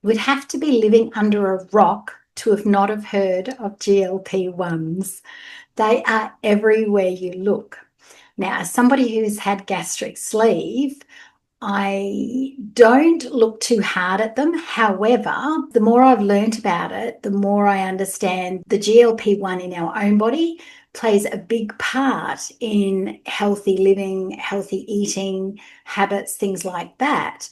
Would have to be living under a rock to have not have heard of GLP-1s. They are everywhere you look. Now, as somebody who's had gastric sleeve, I don't look too hard at them. However, the more I've learned about it, the more I understand the GLP-1 in our own body plays a big part in healthy living, healthy eating habits, things like that.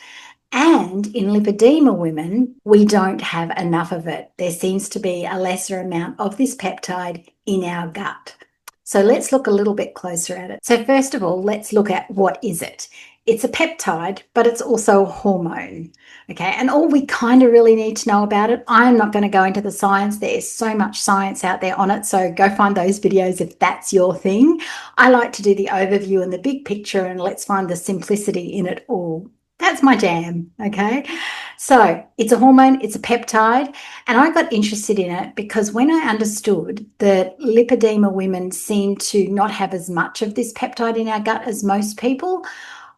And in lipedema women, we don't have enough of it. There seems to be a lesser amount of this peptide in our gut. So let's look a little bit closer at it. So first of all, let's look at what is it. It's a peptide, but it's also a hormone. Okay, and all we kind of really need to know about it, I'm not going to go into the science. There's so much science out there on it, so go find those videos if that's your thing. I like to do the overview and the big picture, and let's find the simplicity in it all. That's my jam, okay? So it's a hormone, it's a peptide, and I got interested in it because when I understood that lipedema women seem to not have as much of this peptide in our gut as most people,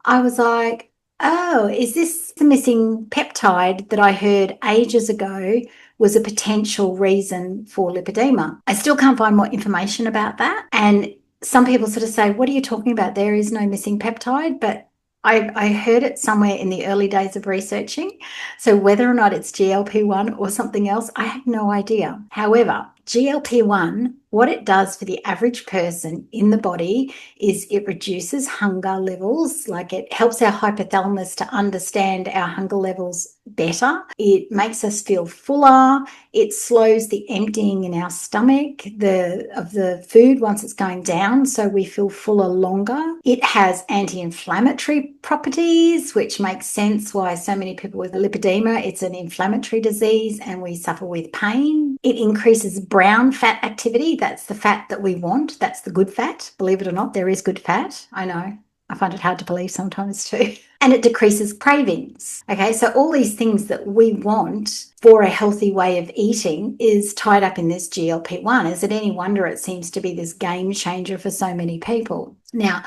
I was like, oh, is this the missing peptide that I heard ages ago was a potential reason for lipedema? I still can't find more information about that. And some people sort of say, what are you talking about? There is no missing peptide, but I heard it somewhere in the early days of researching. So whether or not it's GLP-1 or something else, I have no idea. However, GLP-1, what it does for the average person in the body is it reduces hunger levels, like it helps our hypothalamus to understand our hunger levels better. It makes us feel fuller. It slows the emptying in our stomach of the food once it's going down, so we feel fuller longer. It has anti-inflammatory properties, which makes sense why so many people with lipedema, it's an inflammatory disease and we suffer with pain. It increases brown fat activity. That's the fat that we want. That's the good fat. Believe it or not, there is good fat. I know. I find it hard to believe sometimes too. And it decreases cravings. Okay, so all these things that we want for a healthy way of eating is tied up in this GLP-1. Is it any wonder it seems to be this game changer for so many people? Now,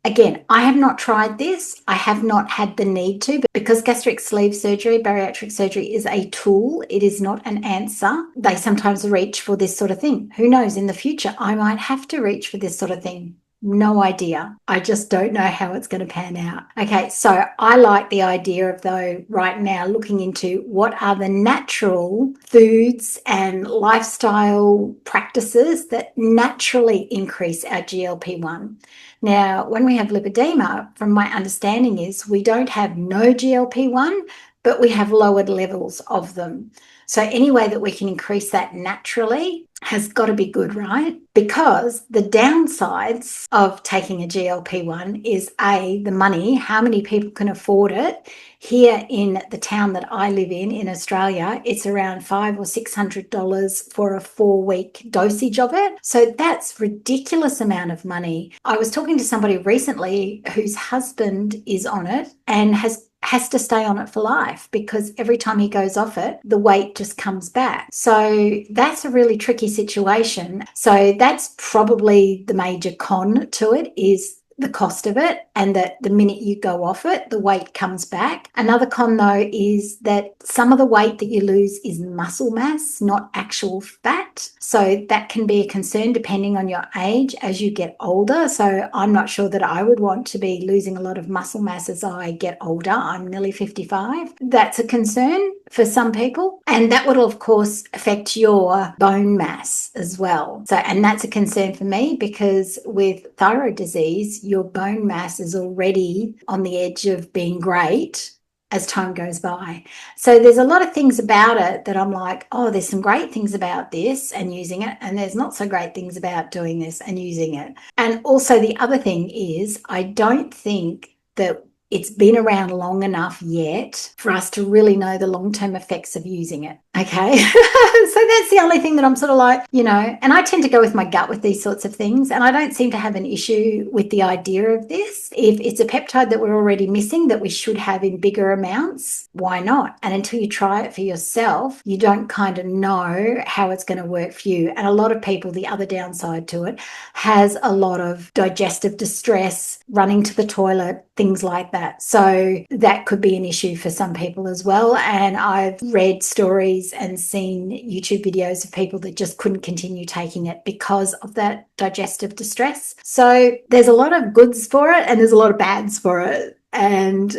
again, I have not tried this. I have not had the need to, but because gastric sleeve surgery, bariatric surgery is a tool, it is not an answer. They sometimes reach for this sort of thing. Who knows, in the future, I might have to reach for this sort of thing. No idea. I just don't know how it's going to pan out. Okay, so I like the idea of, though, right now looking into what are the natural foods and lifestyle practices that naturally increase our GLP-1. Now, when we have lipedema, from my understanding is we don't have no GLP-1, but we have lowered levels of them. So any way that we can increase that naturally has got to be good, right? Because the downsides of taking a GLP-1 is A, the money, how many people can afford it. Here in the town that I live in Australia, it's around $500 or $600 for a 4-week dosage of it. So that's ridiculous amount of money. I was talking to somebody recently whose husband is on it and has to stay on it for life because every time he goes off it, the weight just comes back. So that's a really tricky situation. So that's probably the major con to it, is the cost of it, and that the minute you go off it, the weight comes back. Another con, though, is that some of the weight that you lose is muscle mass, not actual fat. So that can be a concern depending on your age as you get older. So I'm not sure that I would want to be losing a lot of muscle mass as I get older. I'm nearly 55. That's a concern for some people. And that would, of course, affect your bone mass as well. So, and that's a concern for me because with thyroid disease, your bone mass is already on the edge of being great as time goes by. So there's a lot of things about it that I'm like, oh, there's some great things about this and using it, and there's not so great things about doing this and using it. And also the other thing is, I don't think that it's been around long enough yet for us to really know the long-term effects of using it. Okay. So that's the only thing that I'm sort of like, and I tend to go with my gut with these sorts of things. And I don't seem to have an issue with the idea of this. If it's a peptide that we're already missing that we should have in bigger amounts, why not? And until you try it for yourself, you don't kind of know how it's going to work for you. And a lot of people, the other downside to it has a lot of digestive distress, running to the toilet, things like that. that. So that could be an issue for some people as well. And I've read stories and seen YouTube videos of people that just couldn't continue taking it because of that digestive distress. So there's a lot of goods for it and there's a lot of bads for it. And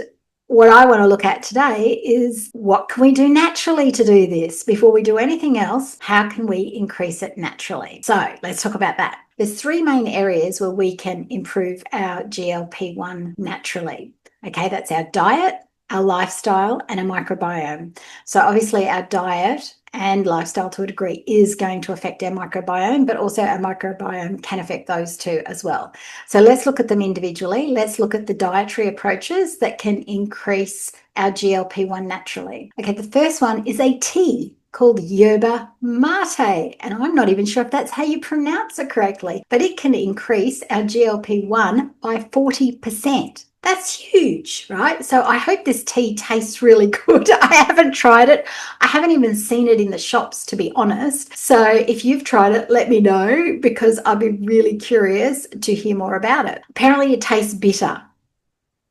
what I want to look at today is what can we do naturally to do this? Before we do anything else, how can we increase it naturally? So let's talk about that. There's three main areas where we can improve our GLP-1 naturally. Okay, that's our diet, our lifestyle, and our microbiome. So obviously our diet and lifestyle to a degree is going to affect our microbiome, but also our microbiome can affect those two as well. So let's look at them individually. Let's look at the dietary approaches that can increase our GLP-1 naturally. Okay, the first one is a tea called yerba mate, and I'm not even sure if that's how you pronounce it correctly, but it can increase our GLP-1 by 40%. That's huge, right? So I hope this tea tastes really good. I haven't tried it. I haven't even seen it in the shops, to be honest. So if you've tried it, let me know, because I'd be really curious to hear more about it. Apparently it tastes bitter.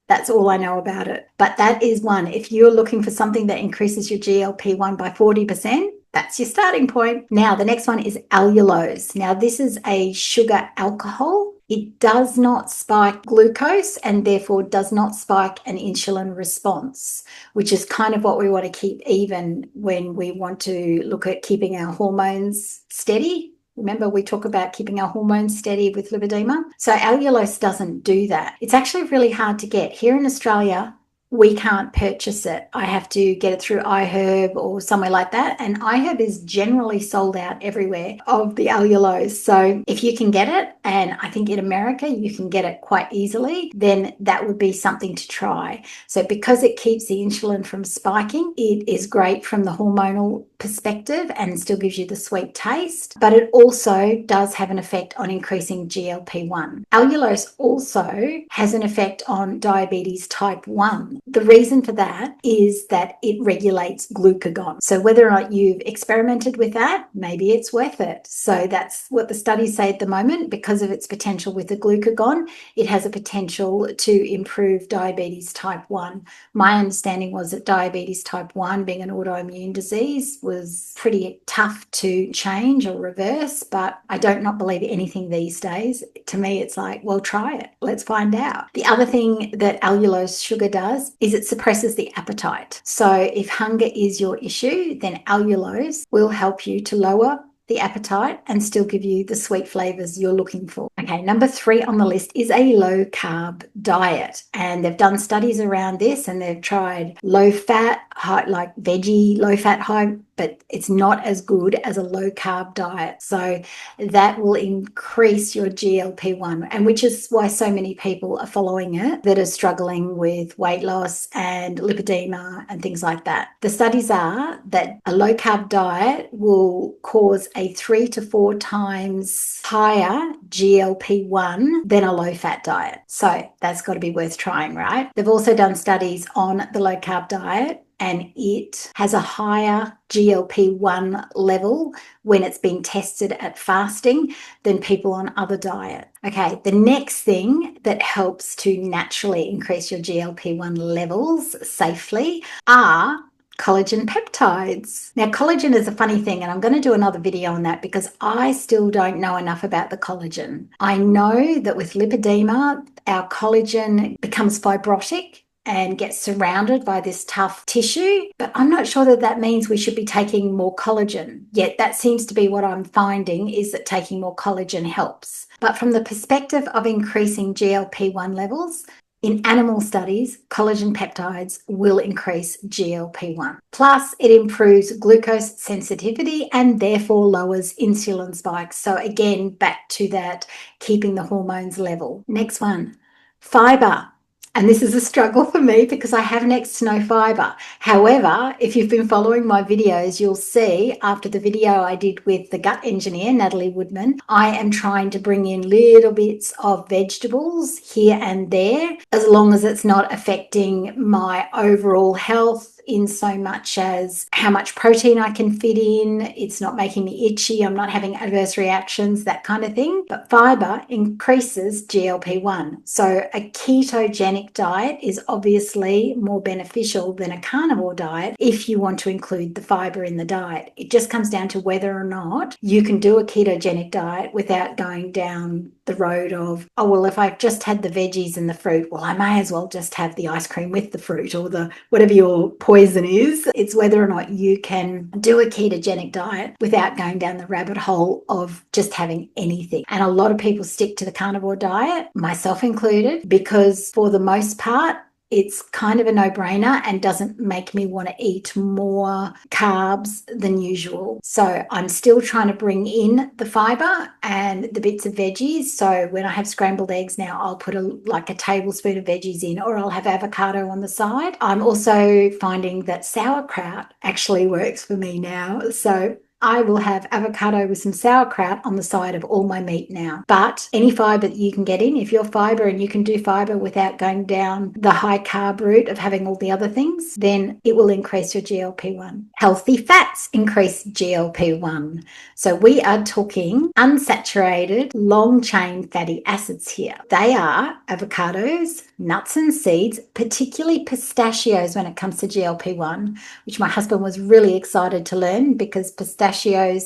That's all I know about it. But that is one. If you're looking for something that increases your GLP-1 by 40%, that's your starting point. Now, the next one is allulose. Now, this is a sugar alcohol. It does not spike glucose and therefore does not spike an insulin response, which is kind of what we want to keep even when we want to look at keeping our hormones steady. Remember, we talk about keeping our hormones steady with lipedema. So allulose doesn't do that. It's actually really hard to get. Here in Australia, we can't purchase it. I have to get it through iHerb or somewhere like that. And iHerb is generally sold out everywhere of the allulose. So if you can get it, and I think in America you can get it quite easily, then that would be something to try. So because it keeps the insulin from spiking, it is great from the hormonal perspective and still gives you the sweet taste, but it also does have an effect on increasing GLP-1. Allulose also has an effect on diabetes type 1. The reason for that is that it regulates glucagon. So whether or not you've experimented with that, maybe it's worth it. So that's what the studies say at the moment. Because of its potential with the glucagon, it has a potential to improve diabetes type 1. My understanding was that diabetes type 1, being an autoimmune disease, was pretty tough to change or reverse, but I don't not believe anything these days. To me, it's like, well, try it. Let's find out. The other thing that allulose sugar does is it suppresses the appetite. So if hunger is your issue, then allulose will help you to lower the appetite and still give you the sweet flavors you're looking for. Okay, number 3 on the list is a low carb diet. And they've done studies around this and they've tried low fat, high, like veggie, low fat, high, but it's not as good as a low carb diet. So that will increase your GLP-1, and which is why so many people are following it that are struggling with weight loss and lipedema and things like that. The studies are that a low carb diet will cause a 3 to 4 times higher GLP-1 than a low fat diet. So that's got to be worth trying, right? They've also done studies on the low carb diet, and it has a higher GLP-1 level when it's been tested at fasting than people on other diets. Okay, the next thing that helps to naturally increase your GLP-1 levels safely are collagen peptides. Now, collagen is a funny thing, and I'm going to do another video on that because I still don't know enough about the collagen. I know that with lipedema, our collagen becomes fibrotic and gets surrounded by this tough tissue, but I'm not sure that that means we should be taking more collagen. Yet that seems to be what I'm finding, is that taking more collagen helps. But from the perspective of increasing GLP-1 levels, in animal studies, collagen peptides will increase GLP-1. Plus, it improves glucose sensitivity and therefore lowers insulin spikes. So again, back to that, keeping the hormones level. Next one, fiber. And this is a struggle for me because I have next to no fiber. However, if you've been following my videos, you'll see after the video I did with the gut engineer, Natalie Woodman, I am trying to bring in little bits of vegetables here and there, as long as it's not affecting my overall health, in so much as how much protein I can fit in. It's not making me itchy. I'm not having adverse reactions, that kind of thing. But fiber increases GLP-1. So a ketogenic diet is obviously more beneficial than a carnivore diet if you want to include the fiber in the diet. It just comes down to whether or not you can do a ketogenic diet without going down the road of, oh, well, if I've just had the veggies and the fruit, well, I may as well just have the ice cream with the fruit or the whatever your poison is. It's whether or not you can do a ketogenic diet without going down the rabbit hole of just having anything. And a lot of people stick to the carnivore diet, myself included, because for the most part, it's kind of a no-brainer and doesn't make me want to eat more carbs than usual. So I'm still trying to bring in the fiber and the bits of veggies. So when I have scrambled eggs now, I'll put like a tablespoon of veggies in, or I'll have avocado on the side. I'm also finding that sauerkraut actually works for me now. So I will have avocado with some sauerkraut on the side of all my meat now. But any fiber that you can get in, if you're fiber and you can do fiber without going down the high carb route of having all the other things, then it will increase your GLP-1. Healthy fats increase GLP-1. So we are talking unsaturated, long-chain fatty acids here. They are avocados, nuts and seeds, particularly pistachios when it comes to GLP-1, which my husband was really excited to learn because pistachios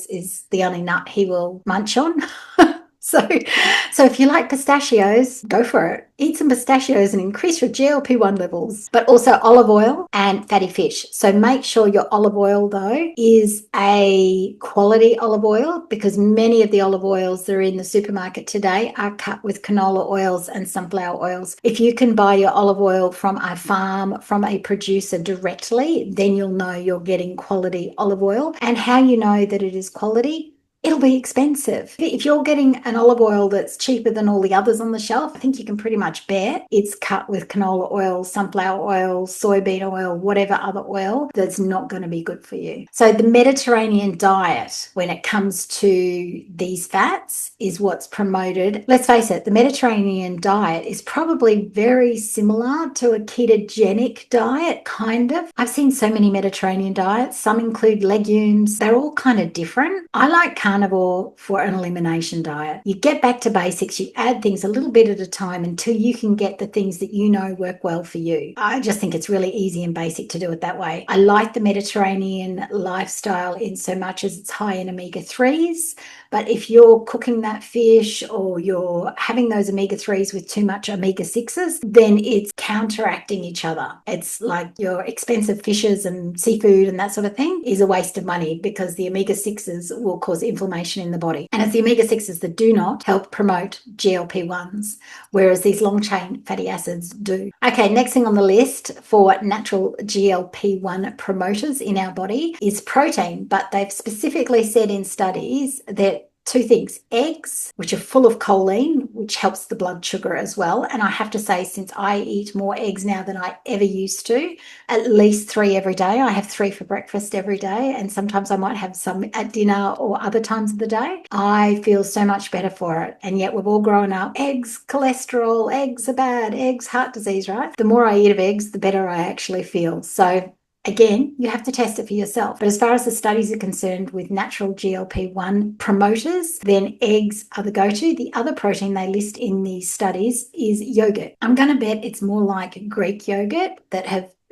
is the only nut he will munch on. So if you like pistachios, go for it. Eat some pistachios and increase your GLP-1 levels, but also olive oil and fatty fish. So make sure your olive oil, though, is a quality olive oil, because many of the olive oils that are in the supermarket today are cut with canola oils and sunflower oils. If you can buy your olive oil from a farm, from a producer directly, then you'll know you're getting quality olive oil. And how you know that it is quality? It'll be expensive. If you're getting an olive oil that's cheaper than all the others on the shelf, I think you can pretty much bet it's cut with canola oil, sunflower oil, soybean oil, whatever other oil that's not going to be good for you. So the Mediterranean diet, when it comes to these fats, is what's promoted. Let's face it, the Mediterranean diet is probably very similar to a ketogenic diet, kind of. I've seen so many Mediterranean diets. Some include legumes. They're all kind of different. I like carnivore for an elimination diet. You get back to basics, you add things a little bit at a time until you can get the things that you know work well for you. I just think it's really easy and basic to do it that way. I like the Mediterranean lifestyle in so much as it's high in omega-3s, but if you're cooking that fish or you're having those omega-3s with too much omega-6s, then it's counteracting each other. It's like your expensive fishes and seafood and that sort of thing is a waste of money, because the omega-6s will cause inflammation in the body. And it's the omega-6s that do not help promote GLP-1s, whereas these long-chain fatty acids do. Okay, next thing on the list for natural GLP-1 promoters in our body is protein, but they've specifically said in studies that two things: eggs, which are full of choline, which helps the blood sugar as well. And I have to say, since I eat more eggs now than I ever used to, at least 3 every day. I have 3 for breakfast every day, and sometimes I might have some at dinner or other times of the day. I feel so much better for it. And yet we've all grown up, eggs, cholesterol, eggs are bad, eggs, heart disease, right? The more I eat of eggs, the better I actually feel. So again, you have to test it for yourself. But as far as the studies are concerned with natural GLP-1 promoters, then eggs are the go-to. The other protein they list in these studies is yogurt. I'm going to bet it's more like Greek yogurt that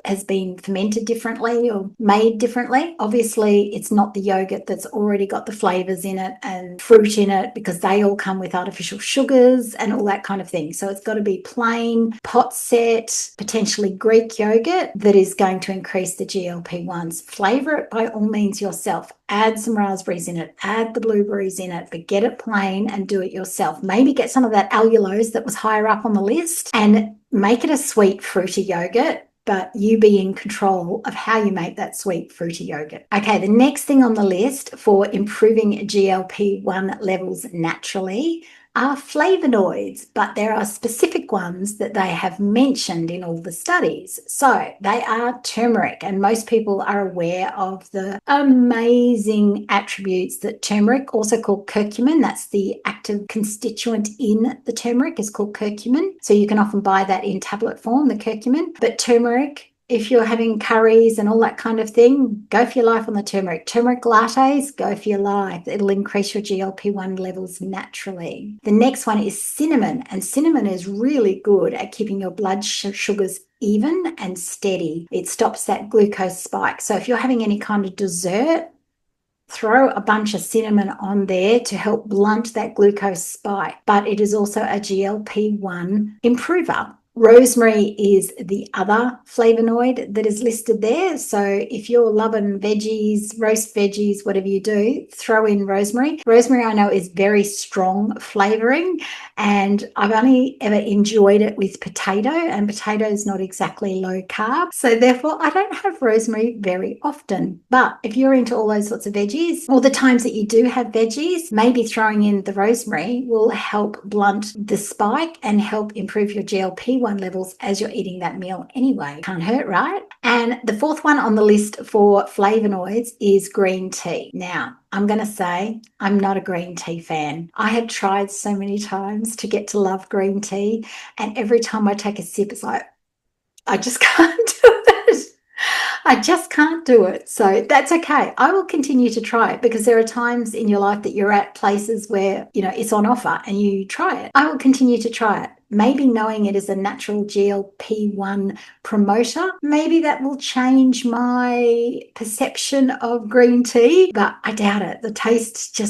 has been fermented differently or made differently. Obviously, it's not the yogurt that's already got the flavors in it and fruit in it, because they all come with artificial sugars and all that kind of thing. So it's got to be plain, pot set, potentially Greek yogurt that is going to increase the GLP-1s. Flavor it by all means yourself. Add some raspberries in it, add the blueberries in it, but get it plain and do it yourself. Maybe get some of that allulose that was higher up on the list and make it a sweet fruity yogurt, but you be in control of how you make that sweet fruity yogurt. Okay, the next thing on the list for improving GLP-1 levels naturally are flavonoids, but there are specific ones that they have mentioned in all the studies. So they are turmeric, and most people are aware of the amazing attributes that turmeric, also called curcumin, that's the active constituent in the turmeric, is called curcumin. So you can often buy that in tablet form, the curcumin. But turmeric if you're having curries and all that kind of thing, go for your life on the turmeric. Turmeric lattes, go for your life. It'll increase your GLP-1 levels naturally. The next one is cinnamon, and cinnamon is really good at keeping your blood sugars even and steady. It stops that glucose spike. So if you're having any kind of dessert, throw a bunch of cinnamon on there to help blunt that glucose spike. But it is also a GLP-1 improver. Rosemary is the other flavonoid that is listed there. So if you're loving veggies, roast veggies, whatever you do, throw in rosemary. Rosemary, I know, is very strong flavoring, and I've only ever enjoyed it with potato, and potato is not exactly low carb. So therefore, I don't have rosemary very often. But if you're into all those sorts of veggies, or the times that you do have veggies, maybe throwing in the rosemary will help blunt the spike and help improve your GLP-1 levels as you're eating that meal anyway. Can't hurt, right? And the fourth one on the list for flavonoids is green tea. Now, I'm going to say I'm not a green tea fan. I have tried so many times to get to love green tea, and every time I take a sip, it's like, I just can't do it. I just can't do it. So that's okay. I will continue to try it, because there are times in your life that you're at places where, it's on offer and you try it. I will continue to try it. Maybe knowing it is a natural GLP-1 promoter, maybe that will change my perception of green tea, but I doubt it. The taste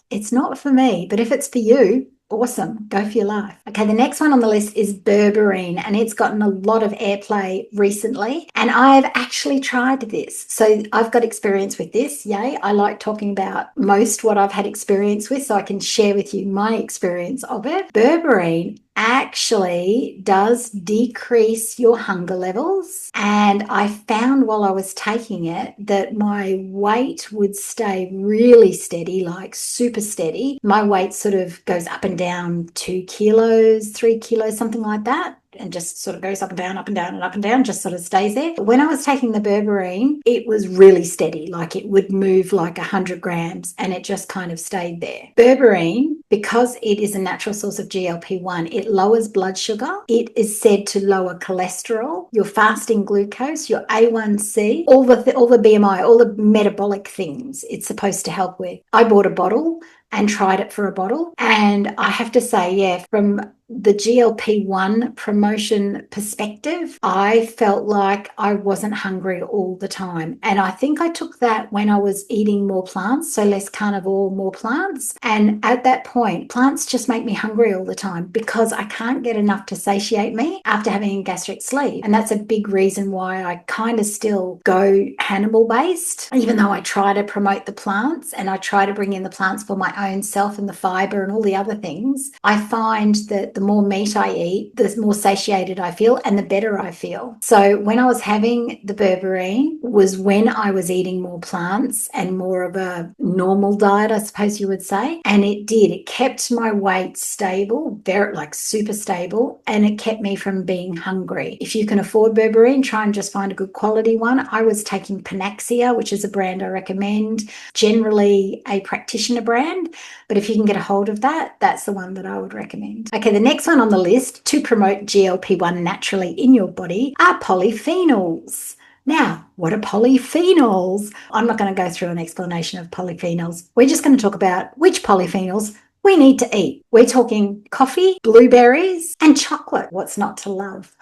it's not for me. But if it's for you, awesome. Go for your life. Okay, the next one on the list is berberine, and it's gotten a lot of airplay recently. And I've actually tried this. So I've got experience with this. Yay. I like talking about most what I've had experience with, so I can share with you my experience of it. Berberine actually does decrease your hunger levels. And I found while I was taking it that my weight would stay really steady, like super steady. My weight sort of goes up and down 2 kilos, 3 kilos, something like that, and just sort of goes up and down, up and down, and up and down, just sort of stays there. But when I was taking the berberine, it was really steady, like it would move like 100 grams, and it just kind of stayed there. Berberine, because it is a natural source of GLP-1, it lowers blood sugar. It is said to lower cholesterol, your fasting glucose, your A1C, all the BMI, all the metabolic things it's supposed to help with. I bought a bottle and tried it for a bottle, and I have to say, yeah, from the GLP-1 promotion perspective, I felt like I wasn't hungry all the time. And I think I took that when I was eating more plants, so less carnivore, more plants. And at that point, plants just make me hungry all the time, because I can't get enough to satiate me after having a gastric sleeve. And that's a big reason why I kind of still go animal based, even though I try to promote the plants and I try to bring in the plants for my own self and the fiber and all the other things. I find that the more meat I eat, the more satiated I feel and the better I feel. So when I was having the berberine was when I was eating more plants and more of a normal diet, I suppose you would say. And it kept my weight stable, very like super stable, and it kept me from being hungry. If you can afford berberine, try and just find a good quality one. I was taking Panaxia, which is a brand I recommend, generally a practitioner brand, but if you can get a hold of that, that's the one that I would recommend. Okay, the next one on the list to promote GLP-1 naturally in your body are polyphenols. Now, what are polyphenols? I'm not going to go through an explanation of polyphenols. We're just going to talk about which polyphenols we need to eat. We're talking coffee, blueberries, and chocolate. What's not to love?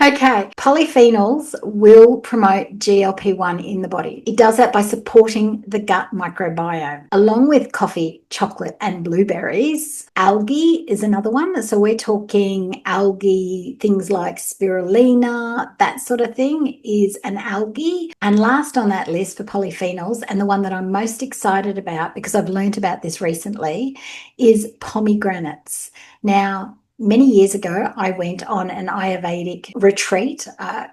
Okay, polyphenols will promote GLP-1 in the body. It does that by supporting the gut microbiome. Along with coffee, chocolate, and blueberries, algae is another one. So we're talking algae, things like spirulina, that sort of thing is an algae. And last on that list for polyphenols, and the one that I'm most excited about because I've learned about this recently, is pomegranates. Now, many years ago, I went on an Ayurvedic retreat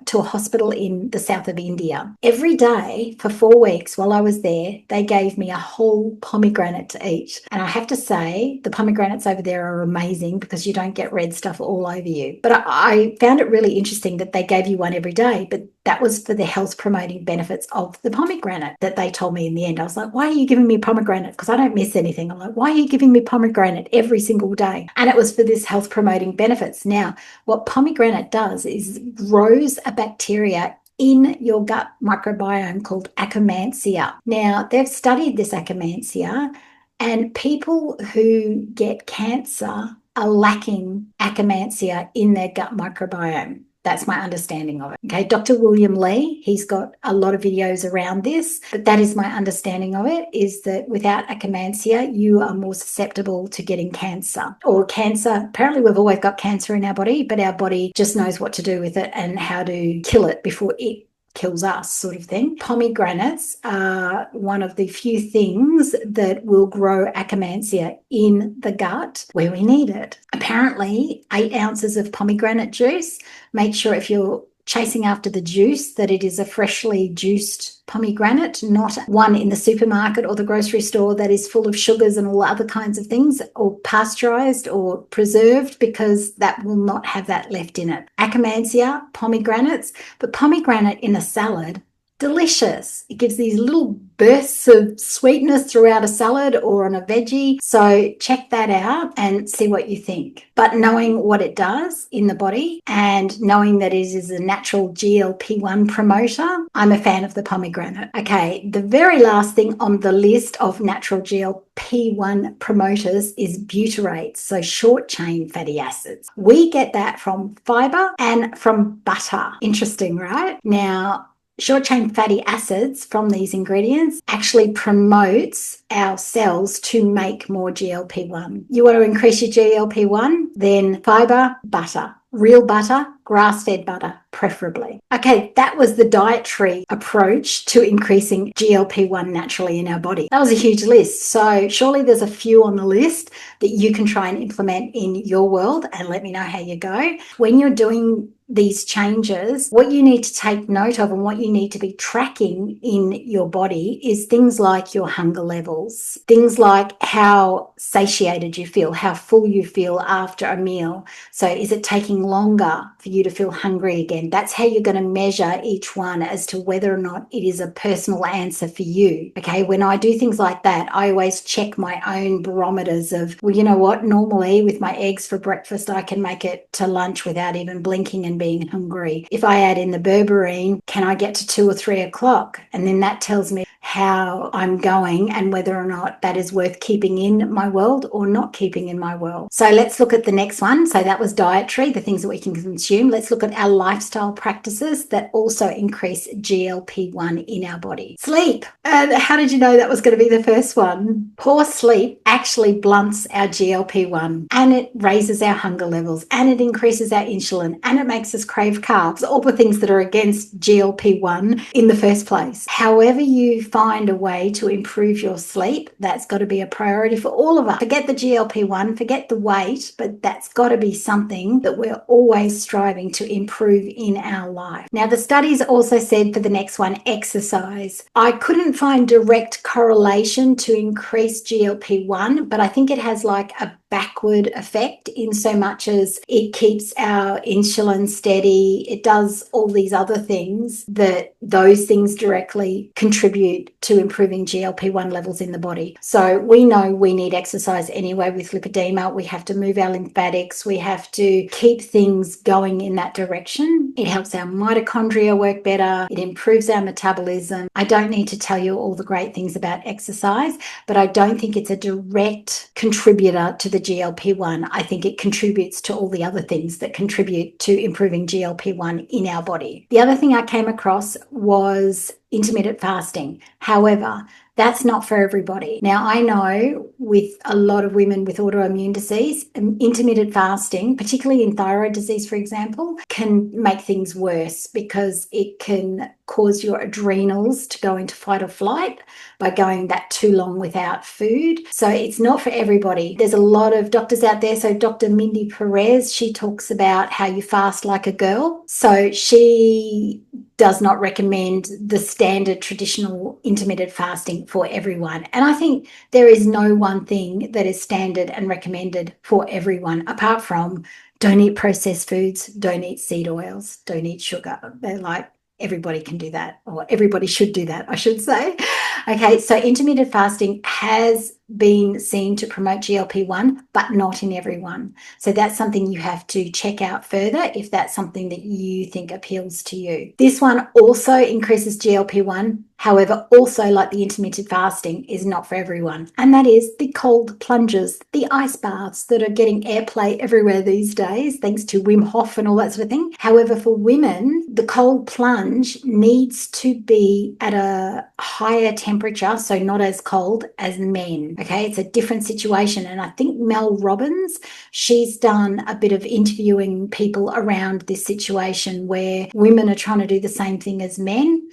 to a hospital in the south of India. Every day for 4 weeks while I was there, they gave me a whole pomegranate to eat. And I have to say, the pomegranates over there are amazing because you don't get red stuff all over you. But I found it really interesting that they gave you one every day. But That was for the health promoting benefits of the pomegranate that they told me in the end. I was like, why are you giving me pomegranate? Because I don't miss anything. I'm like, why are you giving me pomegranate every single day? And it was for this health promoting benefits. Now, what pomegranate does is grows a bacteria in your gut microbiome called Akkermansia. Now, they've studied this Akkermansia, and people who get cancer are lacking Akkermansia in their gut microbiome. That's my understanding of it. Okay, Dr. William Lee, he's got a lot of videos around this, but that is my understanding of it, is that without Akkermansia, you are more susceptible to getting cancer. Or cancer, apparently we've always got cancer in our body, but our body just knows what to do with it and how to kill it before it kills us, sort of thing. Pomegranates are one of the few things that will grow Akkermansia in the gut where we need it. Apparently, 8 ounces of pomegranate juice. Make sure if you're chasing after the juice that it is a freshly juiced pomegranate, not one in the supermarket or the grocery store that is full of sugars and all other kinds of things, or pasteurized or preserved, because that will not have that left in it. Akkermansia, pomegranates, but pomegranate in a salad, delicious. It gives these little bursts of sweetness throughout a salad or on a veggie. So check that out and see what you think. But knowing what it does in the body and knowing that it is a natural GLP-1 promoter, I'm a fan of the pomegranate. Okay, the very last thing on the list of natural GLP-1 promoters is butyrates, so short chain fatty acids. We get that from fiber and from butter. Interesting, right? Now, short-chain fatty acids from these ingredients actually promotes our cells to make more GLP-1. You want to increase your GLP-1? Then fiber, butter. Real butter, grass-fed butter, preferably. Okay, that was the dietary approach to increasing GLP-1 naturally in our body. That was a huge list. So surely there's a few on the list that you can try and implement in your world, and let me know how you go. When you're doing these changes, what you need to take note of and what you need to be tracking in your body is things like your hunger levels, things like how satiated you feel, how full you feel after a meal. So is it taking longer for you to feel hungry again? That's how you're going to measure each one as to whether or not it is a personal answer for you. Okay, when I do things like that, I always check my own barometers of, well, you know what, normally with my eggs for breakfast, I can make it to lunch without even blinking and being hungry. If I add in the berberine, can I get to 2 or 3 o'clock? And then that tells me how I'm going and whether or not that is worth keeping in my world or not keeping in my world. So let's look at the next one. So that was dietary, the things that we can consume. Let's look at our lifestyle practices that also increase GLP-1 in our body. Sleep. And how did you know that was going to be the first one? Poor sleep actually blunts our GLP-1, and it raises our hunger levels, and it increases our insulin, and it makes us crave carbs, all the things that are against GLP-1 in the first place. However you find a way to improve your sleep, that's got to be a priority for all of us. Forget the GLP-1, forget the weight, but that's got to be something that we're always striving to improve in our life. Now, the studies also said for the next one, exercise. I couldn't find direct correlation to increase GLP-1, but I think it has like a backward effect in so much as it keeps our insulin steady. It does all these other things that those things directly contribute to improving GLP-1 levels in the body. So we know we need exercise anyway with lipedema. We have to move our lymphatics. We have to keep things going in that direction. It helps our mitochondria work better. It improves our metabolism. I don't need to tell you all the great things about exercise, but I don't think it's a direct contributor to the GLP-1. I think it contributes to all the other things that contribute to improving GLP-1 in our body. The other thing I came across was intermittent fasting. However, that's not for everybody. Now, I know with a lot of women with autoimmune disease, intermittent fasting, particularly in thyroid disease, for example, can make things worse because it can cause your adrenals to go into fight or flight by going that too long without food. So it's not for everybody. There's a lot of doctors out there. So Dr. Mindy Perez, she talks about how you fast like a girl. So she does not recommend the standard traditional intermittent fasting for everyone. And I think there is no one thing that is standard and recommended for everyone, apart from don't eat processed foods, don't eat seed oils, don't eat sugar. They're like everybody can do that, or everybody should do that, I should say. Okay, so intermittent fasting has been seen to promote GLP-1, but not in everyone. So that's something you have to check out further if that's something that you think appeals to you. This one also increases GLP-1, however, also like the intermittent fasting, is not for everyone. And that is the cold plunges, the ice baths that are getting airplay everywhere these days, thanks to Wim Hof and all that sort of thing. However, for women, the cold plunge needs to be at a higher temperature, so not as cold as men. Okay, it's a different situation. And I think Mel Robbins, she's done a bit of interviewing people around this situation where women are trying to do the same thing as men,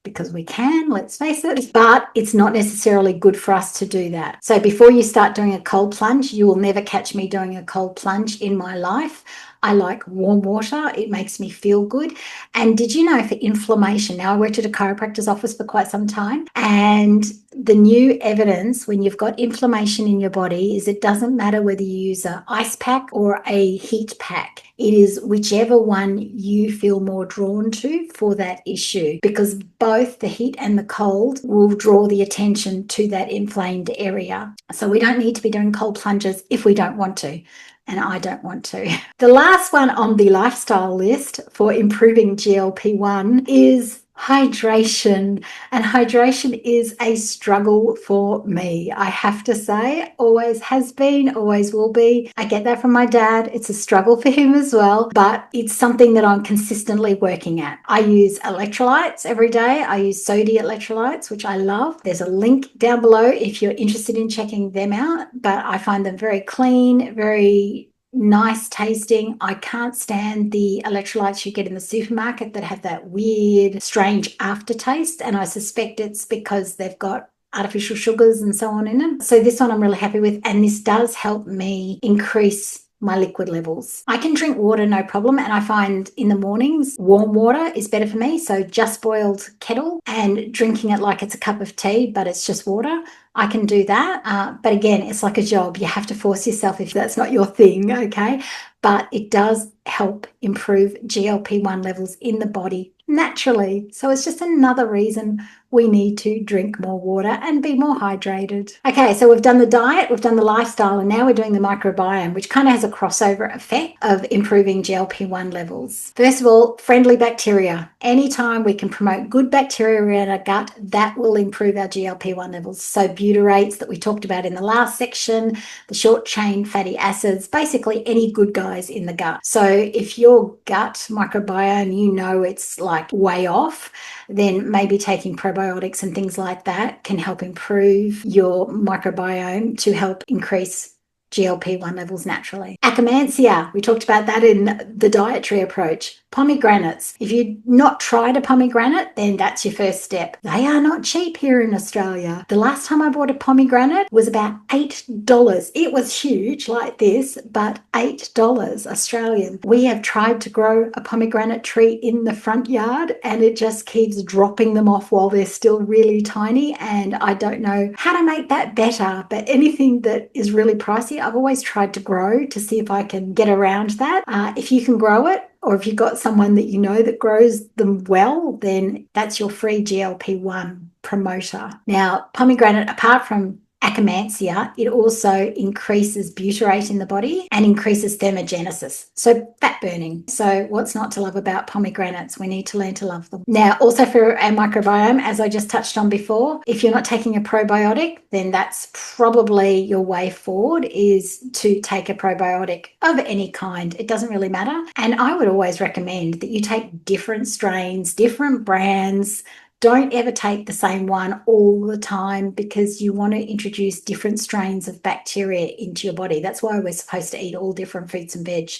because we can, let's face it, but it's not necessarily good for us to do that. So before you start doing a cold plunge, you will never catch me doing a cold plunge in my life. I like warm water. It makes me feel good. And did you know, for inflammation, now I worked at a chiropractor's office for quite some time, and the new evidence when you've got inflammation in your body is it doesn't matter whether you use an ice pack or a heat pack. It is whichever one you feel more drawn to for that issue, because both the heat and the cold will draw the attention to that inflamed area. So we don't need to be doing cold plunges if we don't want to. And I don't want to. The last one on the lifestyle list for improving GLP-1 is hydration. And hydration is a struggle for me, I have to say. Always has been, always will be. I get that from my dad. It's a struggle for him as well, but it's something that I'm consistently working at. I use electrolytes every day. I use sodium electrolytes, which I love. There's a link down below if you're interested in checking them out, but I find them very clean, very nice tasting. I can't stand the electrolytes you get in the supermarket that have that weird, strange aftertaste, and I suspect it's because they've got artificial sugars and so on in them. So this one I'm really happy with, and this does help me increase my liquid levels. I can drink water no problem, and I find in the mornings warm water is better for me. So just boiled kettle and drinking it like it's a cup of tea, but it's just water. I can do that. But again, it's like a job. You have to force yourself if that's not your thing, okay? But it does help improve GLP-1 levels in the body naturally. So it's just another reason we need to drink more water and be more hydrated. Okay, so we've done the diet, we've done the lifestyle, and now we're doing the microbiome, which kind of has a crossover effect of improving GLP-1 levels. First of all, friendly bacteria. Anytime we can promote good bacteria in our gut, that will improve our GLP-1 levels. So butyrates that we talked about in the last section, the short chain fatty acids, basically any good guys in the gut. So if your gut microbiome, you know it's like way off, then maybe taking probiotics and things like that can help improve your microbiome to help increase GLP-1 levels naturally. Akkermansia, we talked about that in the dietary approach. Pomegranates. If you've not tried a pomegranate, then that's your first step. They are not cheap here in Australia. The last time I bought a pomegranate was about $8. It was huge like this, but $8 Australian. We have tried to grow a pomegranate tree in the front yard, and it just keeps dropping them off while they're still really tiny, and I don't know how to make that better. But anything that is really pricey, I've always tried to grow to see if I can get around that. If you can grow it, or if you've got someone that you know that grows them well, then that's your free GLP-1 promoter. Now, pomegranate, apart from Akkermansia, it also increases butyrate in the body and increases thermogenesis, so fat burning. So what's not to love about pomegranates? We need to learn to love them. Now, also for our microbiome, as I just touched on before, if you're not taking a probiotic, then that's probably your way forward, is to take a probiotic of any kind. It doesn't really matter. And I would always recommend that you take different strains, different brands. Don't ever take the same one all the time, because you want to introduce different strains of bacteria into your body. That's why we're supposed to eat all different fruits and veg,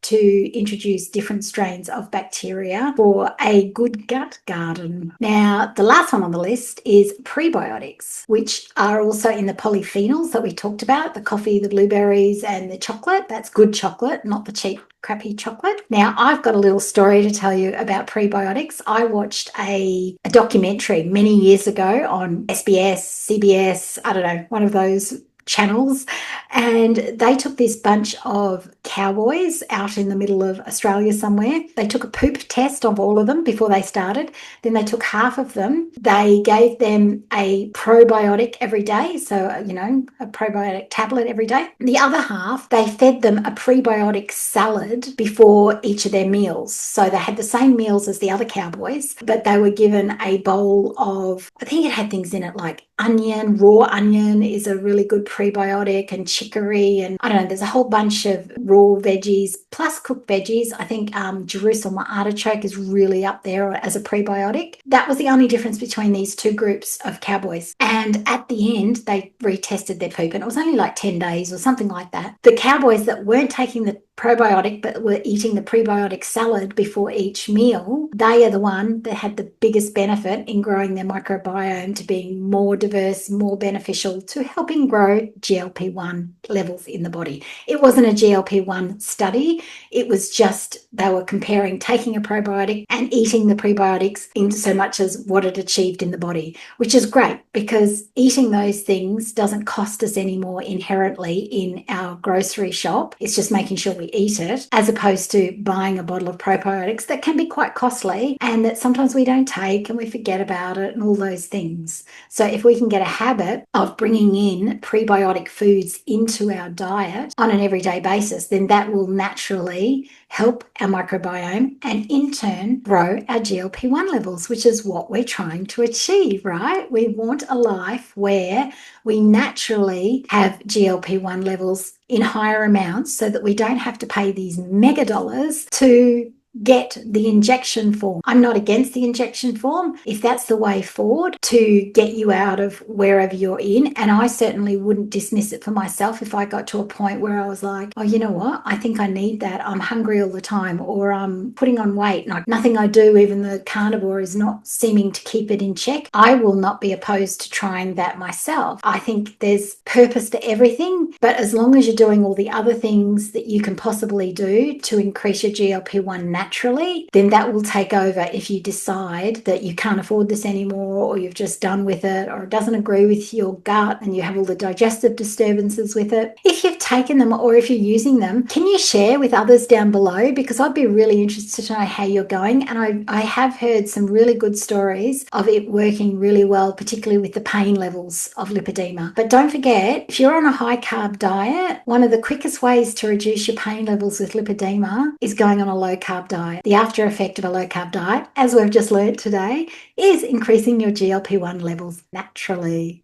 to introduce different strains of bacteria for a good gut garden. Now, the last one on the list is prebiotics, which are also in the polyphenols that we talked about, the coffee, the blueberries, and the chocolate. That's good chocolate, not the cheap crappy chocolate. Now, I've got a little story to tell you about prebiotics. I watched a documentary many years ago on SBS, CBS, I don't know, one of those channels, and they took this bunch of cowboys out in the middle of Australia somewhere. They took a poop test of all of them before they started. Then they took half of them. They gave them a probiotic every day, so a probiotic tablet every day. The other half, they fed them a prebiotic salad before each of their meals. So they had the same meals as the other cowboys, but they were given a bowl of, I think it had things in it like onion. Raw onion is a really good prebiotic, and chicory, and I don't know, there's a whole bunch of raw veggies plus cooked veggies. I think Jerusalem artichoke is really up there as a prebiotic. That was the only difference between these two groups of cowboys. And at the end, they retested their poop, and it was only like 10 days or something like that. The cowboys that weren't taking the probiotic but were eating the prebiotic salad before each meal, they are the one that had the biggest benefit in growing their microbiome to being more diverse, more beneficial to helping grow GLP-1 levels in the body. It wasn't a GLP-1 study. It was just they were comparing taking a probiotic and eating the prebiotics in so much as what it achieved in the body, which is great because eating those things doesn't cost us any more inherently in our grocery shop. It's just making sure we eat it, as opposed to buying a bottle of probiotics that can be quite costly and that sometimes we don't take and we forget about it and all those things. So if we can get a habit of bringing in prebiotic foods into our diet on an everyday basis, then that will naturally help our microbiome and in turn grow our GLP-1 levels, which is what we're trying to achieve, right? We want a life where we naturally have GLP-1 levels in higher amounts so that we don't have to pay these mega dollars to get the injection form. I'm not against the injection form if that's the way forward to get you out of wherever you're in. And I certainly wouldn't dismiss it for myself if I got to a point where I was like, oh, you know what? I think I need that. I'm hungry all the time, or I'm putting on weight. Like nothing I do, even the carnivore, is not seeming to keep it in check. I will not be opposed to trying that myself. I think there's purpose to everything, but as long as you're doing all the other things that you can possibly do to increase your GLP-1 naturally, then that will take over if you decide that you can't afford this anymore, or you've just done with it, or it doesn't agree with your gut and you have all the digestive disturbances with it. If you've taken them or if you're using them, can you share with others down below? Because I'd be really interested to know how you're going. And I have heard some really good stories of it working really well, particularly with the pain levels of lipedema. But don't forget, if you're on a high carb diet, one of the quickest ways to reduce your pain levels with lipedema is going on a low carb diet. The after effect of a low carb diet, as we've just learned today, is increasing your GLP-1 levels naturally.